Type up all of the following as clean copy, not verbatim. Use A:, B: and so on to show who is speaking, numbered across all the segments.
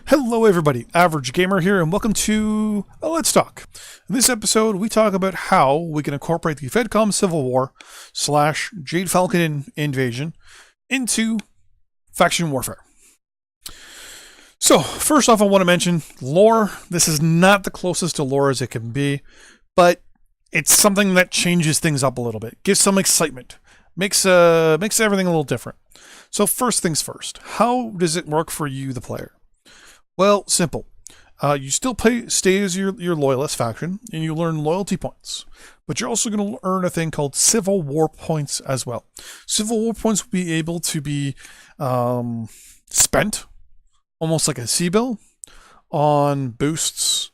A: Hello everybody, Average Gamer here, and welcome to Let's Talk. In this episode, we talk about how we can incorporate the FEDCOM Civil War / Jade Falcon invasion into faction warfare. So, first off, I want to mention lore. This is not the closest to lore as it can be, but it's something that changes things up a little bit, gives some excitement, makes everything a little different. So first things first, how does it work for you, the player? Well, simple. You still stay as your loyalist faction, and you learn loyalty points. But you're also going to earn a thing called Civil War points as well. Civil War points will be able to be spent, almost like a C-bill, on boosts,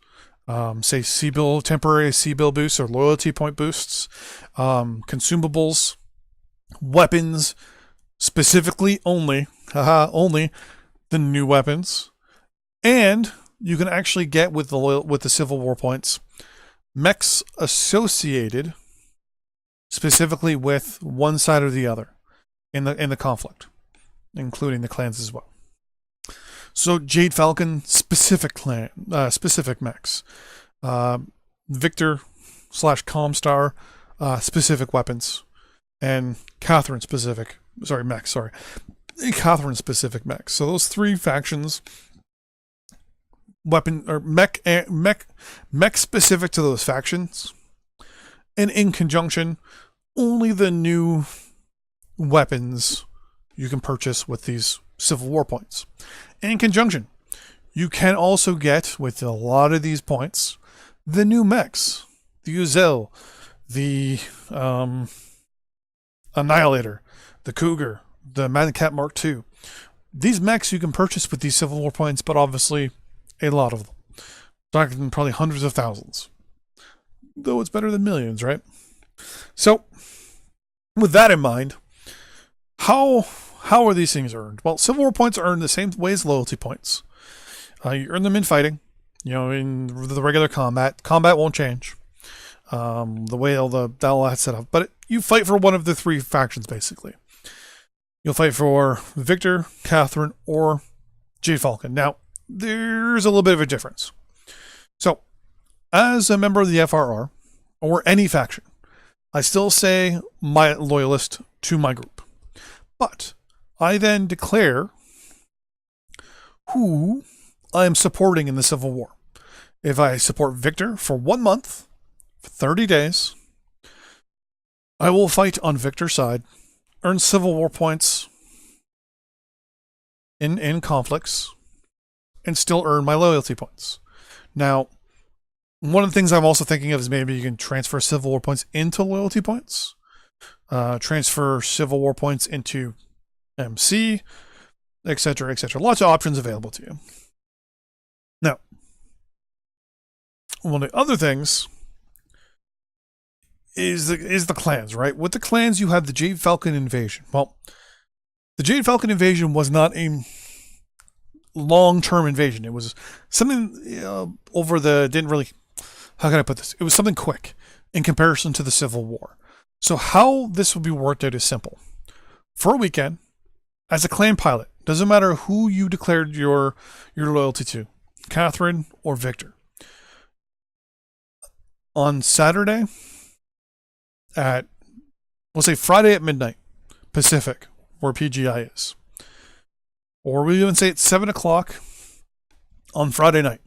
A: say C-bill, temporary C-bill boosts or loyalty point boosts, consumables, weapons, specifically only the new weapons. And you can actually get with the Civil War points mechs associated specifically with one side or the other in the conflict, including the clans as well. So Jade Falcon specific mechs, Victor / Comstar specific weapons, and Catherine specific mechs. So those three factions. Weapon or mech specific to those factions, and in conjunction, only the new weapons you can purchase with these Civil War points. And in conjunction, you can also get with a lot of these points the new mechs, the Uzel, the Annihilator, the Cougar, the Madcat Mark II. These mechs you can purchase with these Civil War points, but obviously a lot of them. Talking probably hundreds of thousands. Though it's better than millions, right? So, with that in mind, how are these things earned? Well, Civil War points are earned the same way as loyalty points. You earn them in fighting. In the regular combat. Combat won't change. The way all that's set up. But you fight for one of the three factions, basically. You'll fight for Victor, Catherine, or Jade Falcon. Now, there's a little bit of a difference. So, as a member of the FRR, or any faction, I still say my loyalist to my group. But I then declare who I am supporting in the Civil War. If I support Victor for 1 month, for 30 days, I will fight on Victor's side, earn Civil War points in conflicts, and still earn my loyalty points. Now, one of the things I'm also thinking of is maybe you can transfer Civil War points into loyalty points, transfer Civil War points into MC, etc., etc. Lots of options available to you. Now, one of the other things is the clans, right? With the clans, you have the Jade Falcon invasion. Well, the Jade Falcon invasion was not a long-term invasion. It was something how can I put this? It was something quick in comparison to the Civil War. So how this will be worked out is simple. For a weekend, as a clan pilot, doesn't matter who you declared your loyalty to, Catherine or Victor. On Saturday we'll say Friday at midnight, Pacific, where PGI is. Or we even say it's 7 o'clock on Friday night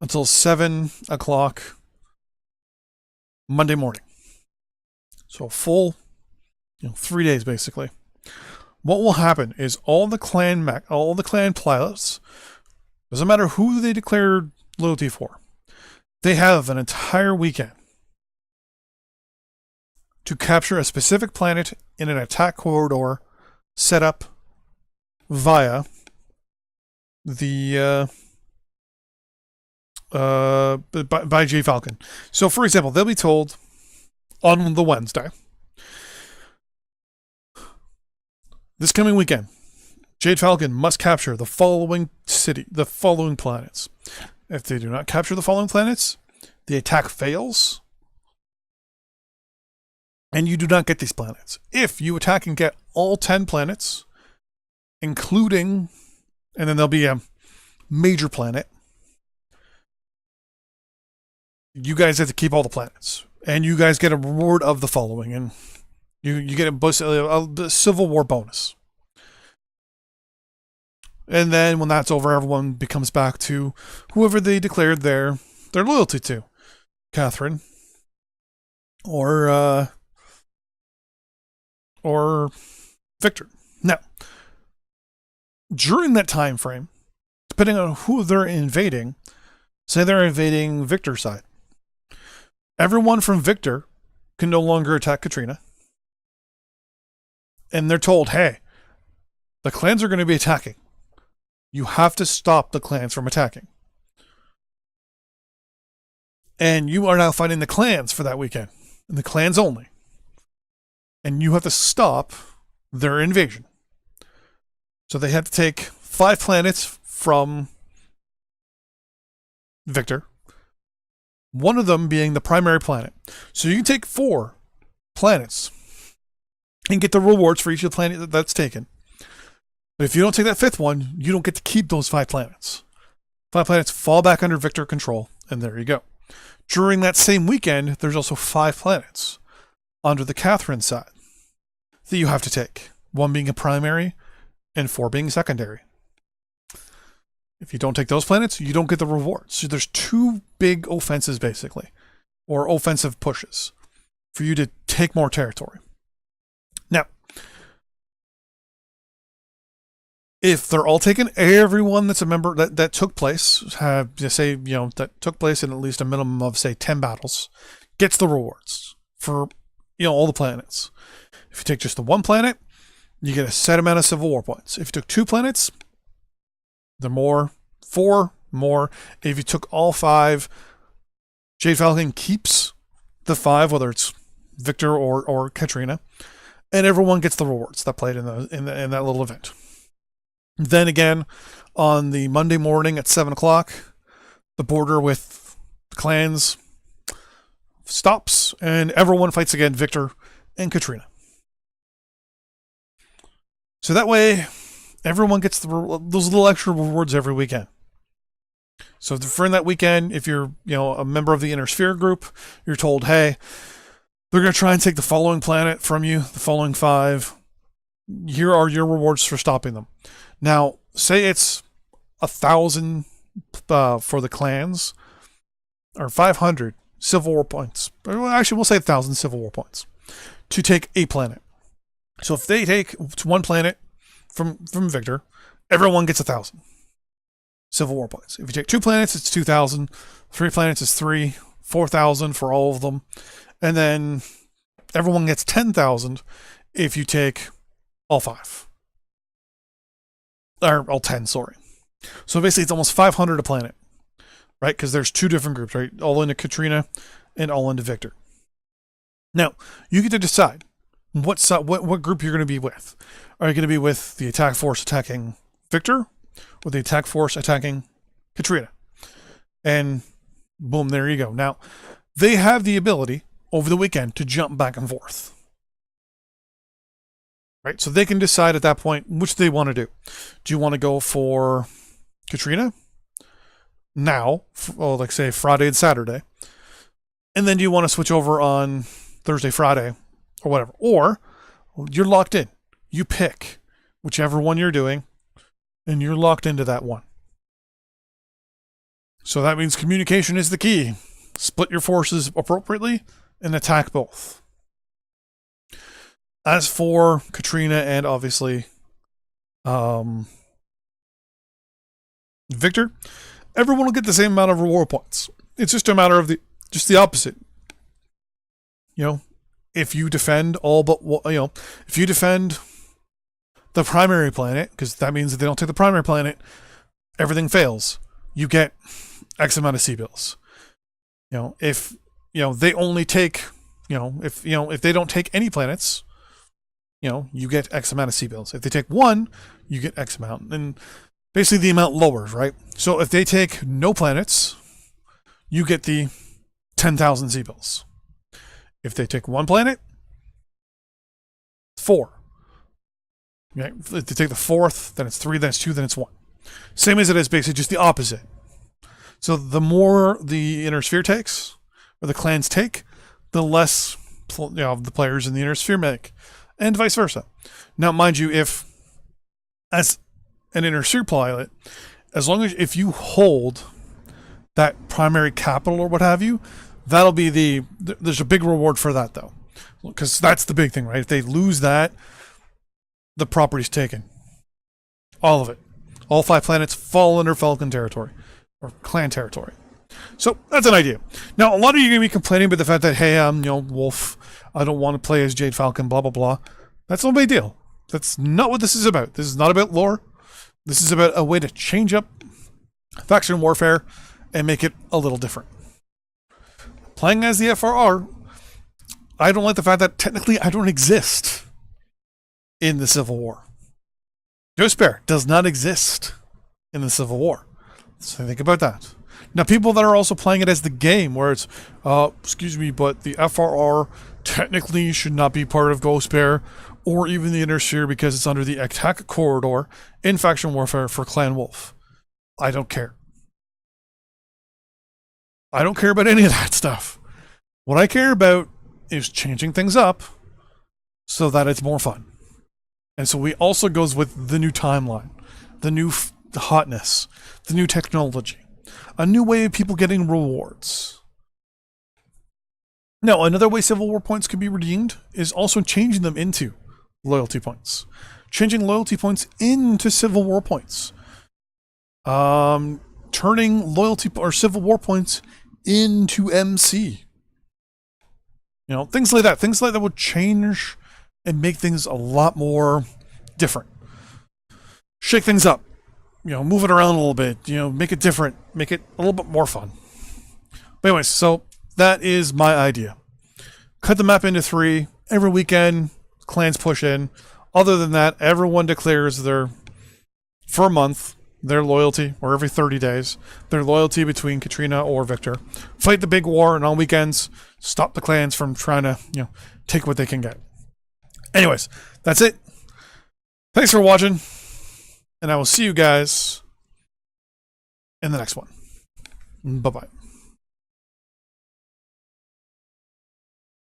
A: until 7 o'clock Monday morning. So full, 3 days basically. What will happen is all the clan pilots, doesn't matter who they declared loyalty for, they have an entire weekend to capture a specific planet in an attack corridor set up via the by Jade Falcon. So, for example, they'll be told on the Wednesday, this coming weekend, Jade Falcon must capture the following planets. If they do not capture the following planets, the attack fails, and you do not get these planets. If you attack and get all 10 planets, including, and then there'll be major planet, you guys have to keep all the planets. And you guys get a reward of the following. And you get a Civil War bonus. And then when that's over, everyone becomes back to whoever they declared their loyalty to. Catherine. Or Victor. Now, during that time frame, depending on who they're invading, say they're invading Victor's side, everyone from Victor can no longer attack Katrina. And they're told, hey, the clans are going to be attacking. You have to stop the clans from attacking. And you are now fighting the clans for that weekend. And the clans only. And you have to stop their invasion. So they have to take 5 planets from Victor. One of them being the primary planet. So you can take 4 planets and get the rewards for each of the planets that's taken. But if you don't take that 5th one, you don't get to keep those 5 planets. 5 planets fall back under Victor control, and there you go. During that same weekend, there's also 5 planets under the Catherine side that you have to take. 1 being a primary, and 4 being secondary. If you don't take those planets, you don't get the rewards. So there's 2 big offenses, basically, or offensive pushes for you to take more territory. Now, if they're all taken, everyone that's a member that took place, that took place in at least a minimum of, say, 10 battles, gets the rewards for, all the planets. If you take just the 1 planet, you get a set amount of Civil War points. If you took 2 planets, the more, 4 more. If you took all 5, Jade Falcon keeps the 5, whether it's Victor or Katrina, and everyone gets the rewards that played in that little event. Then again, on the Monday morning at 7 o'clock, the border with the clans stops, and everyone fights again, Victor and Katrina. So that way, everyone gets those little extra rewards every weekend. So for that weekend, if you're a member of the Inner Sphere group, you're told, hey, they're going to try and take the following planet from you, the following 5. Here are your rewards for stopping them. Now, say it's 1,000 for the clans, or 500 Civil War points. Actually, we'll say 1,000 Civil War points to take a planet. So if they take 1 planet from Victor, everyone gets 1,000 Civil War points. If you take 2 planets, it's 2,000. 3 planets is 3, 4,000 for all of them. And then everyone gets 10,000 if you take all 5. Or all 10, sorry. So basically it's almost 500 a planet, right? Because there's 2 different groups, right? All into Katrina and all into Victor. Now, you get to decide what group you're going to be with. Are you going to be with the attack force attacking Victor or the attack force attacking Katrina? And boom, there you go. Now, they have the ability over the weekend to jump back and forth. Right? So they can decide at that point which they want to do. Do you want to go for Katrina now, like say Friday and Saturday? And then do you want to switch over on Thursday, Friday, or whatever? Or you're locked in. You pick whichever one you're doing, and you're locked into that one. So that means communication is the key. Split your forces appropriately and attack both. As for Katrina and obviously Victor, everyone will get the same amount of reward points. It's just a matter of the opposite. If you defend if you defend the primary planet, because that means if they don't take the primary planet, everything fails. You get X amount of C-bills. If they only take, if they don't take any planets, you get X amount of C-bills. If they take 1, you get X amount. And basically the amount lowers, right? So if they take no planets, you get the 10,000 C-bills. If they take 1 planet, 4. Okay? If they take the 4th, then it's 3, then it's 2, then it's 1. Same as it is basically just the opposite. So the more the inner sphere takes, or the clans take, the less the players in the inner sphere make, and vice versa. Now, mind you, if as an inner sphere pilot, as long as if you hold that primary capital or what have you, that'll be there's a big reward for that though, because that's the big thing, right? If they lose that, the property's taken, all of it. All 5 planets fall under Falcon territory or clan territory. So that's an idea. Now, a lot of you are going to be complaining about the fact that, hey, I'm, Wolf. I don't want to play as Jade Falcon, blah, blah, blah. That's no big deal. That's not what this is about. This is not about lore. This is about a way to change up faction warfare and make it a little different. Playing as the FRR, I don't like the fact that technically I don't exist in the Civil War. Ghost Bear does not exist in the Civil War. So think about that. Now, people that are also playing it as the game, where it's, excuse me, but the FRR technically should not be part of Ghost Bear or even the Inner Sphere because it's under the attack corridor in faction warfare for Clan Wolf. I don't care. I don't care about any of that stuff. What I care about is changing things up so that it's more fun. And so it also goes with the new timeline, the new hotness, the new technology, a new way of people getting rewards. Now, another way Civil War points can be redeemed is also changing them into loyalty points. Changing loyalty points into Civil War points. Turning loyalty or Civil War points into MC. Things like that. Things like that would change and make things a lot more different. Shake things up. Move it around a little bit. Make it different. Make it a little bit more fun. But anyways, so that is my idea. Cut the map into 3. Every weekend, clans push in. Other than that, everyone declares for a month, their loyalty, or every 30 days, their loyalty between Katrina or Victor. Fight the big war, and on weekends, stop the clans from trying to, take what they can get. Anyways, that's it. Thanks for watching, and I will see you guys in the next one. Bye-bye.